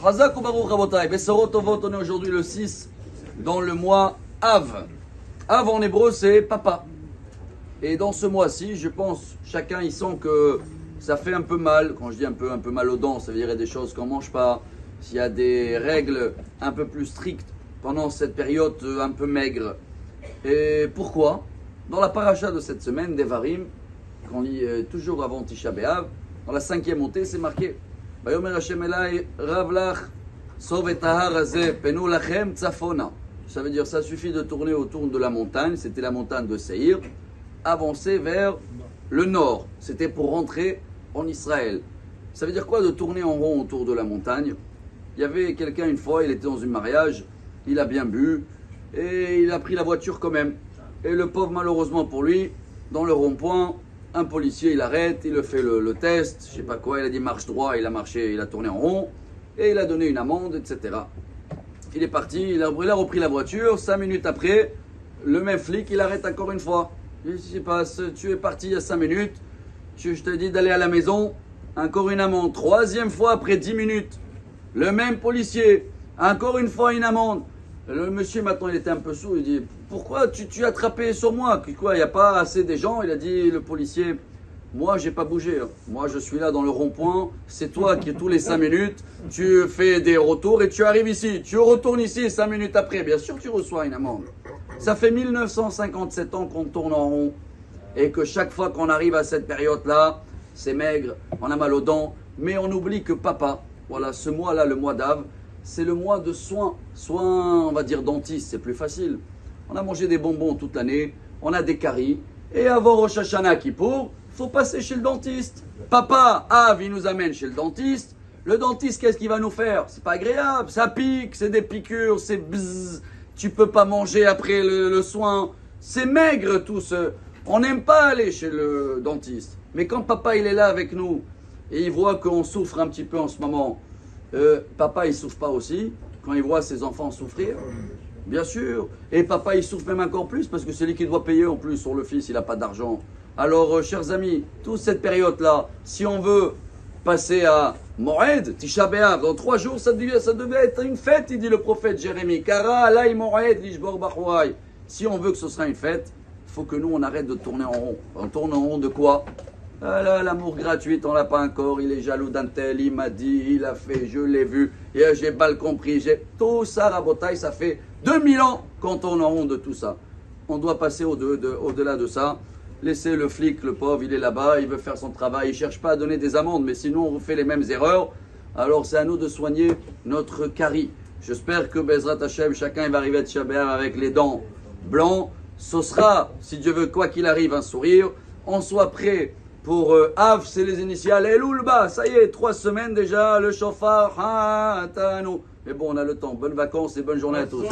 Chazak ou Baruch Rabotai. Bessorot Tovot, on est aujourd'hui le 6 dans le mois Av. Av en hébreu c'est papa. Et dans ce mois-ci, je pense, chacun il sent que ça fait un peu mal. Quand je dis un peu mal aux dents, ça veut dire des choses qu'on ne mange pas. S'il y a des règles un peu plus strictes pendant cette période un peu maigre. Et pourquoi? Dans la paracha de cette semaine, Devarim, qu'on lit toujours avant Tisha B'Av, dans la 5e montée, c'est marqué Vayomer Hashem Elai Rav Lach Sov et Tahar Hazeh Penu Lachem Tzafona. Ça veut dire ça suffit de tourner autour de la montagne, c'était la montagne de Seir, avancer vers le nord, c'était pour rentrer en Israël. Ça veut dire quoi de tourner en rond autour de la montagne? Il y avait quelqu'un une fois, il était dans un mariage, il a bien bu et il a pris la voiture quand même. Et le pauvre, malheureusement pour lui, dans le rond-point, un policier il arrête, il fait le test, je sais pas quoi, il a dit marche droit, il a marché, il a tourné en rond et il a donné une amende, etc. Il est parti, il a repris la voiture, 5 minutes après, le même flic il arrête encore une fois. Il se passe, tu es parti il y a 5 minutes, je te dis d'aller à la maison, encore une amende. 3e fois après 10 minutes, le même policier, encore une fois une amende. Le monsieur maintenant il était un peu sourd, il dit pourquoi tu as attrapé sur moi? Quoi, il n'y a pas assez de gens? Il a dit le policier, moi j'ai pas bougé, moi je suis là dans le rond-point, c'est toi qui tous les 5 minutes, tu fais des retours et tu arrives ici, tu retournes ici 5 minutes après, bien sûr tu reçois une amende. Ça fait 1957 ans qu'on tourne en rond et que chaque fois qu'on arrive à cette période-là, c'est maigre, on a mal aux dents, mais on oublie que papa, voilà ce mois-là, le mois d'Av, c'est le mois de soins, on va dire dentiste, c'est plus facile. On a mangé des bonbons toute l'année, on a des caries, et avant Rosh Hashanah Kippour, il faut passer chez le dentiste. Papa, Av, il nous amène chez le dentiste. Le dentiste, qu'est-ce qu'il va nous faire? C'est pas agréable, ça pique, c'est des piqûres, c'est bzzz. Tu peux pas manger après le soin. C'est maigre tout ce. On n'aime pas aller chez le dentiste. Mais quand papa il est là avec nous, et il voit qu'on souffre un petit peu en ce moment, papa il souffre pas aussi quand il voit ses enfants souffrir? Bien sûr. Et papa il souffre même encore plus parce que c'est lui qui doit payer en plus sur le fils, il n'a pas d'argent. Alors chers amis, toute cette période là, si on veut passer à Moed, Tisha B'Av, dans 3 jours ça devait être une fête, il dit le prophète Jérémie. Kara alay Moed lishbor bachouay. Si on veut que ce sera une fête, il faut que nous on arrête de tourner en rond. On tourne en rond de quoi? L'amour gratuit, on l'a pas encore, il est jaloux d'un tel, il m'a dit, il a fait, je l'ai vu, et j'ai mal compris, tout ça, rabotaille, ça fait 2000 ans qu'on tourne en rond de tout ça. On doit passer au-delà de ça, laisser le flic, le pauvre, il est là-bas, il veut faire son travail, il cherche pas à donner des amendes, mais sinon on refait les mêmes erreurs, alors c'est à nous de soigner notre carie. J'espère que Bezrat Hashem, chacun va arriver à Tisha B'Av avec les dents blancs, ce sera, si Dieu veut, quoi qu'il arrive, un sourire, on soit prêt. Pour Av, c'est les initiales. Eloulba, ça y est, 3 semaines déjà, le chauffard. Mais bon, on a le temps. Bonnes vacances et bonne journée à tous.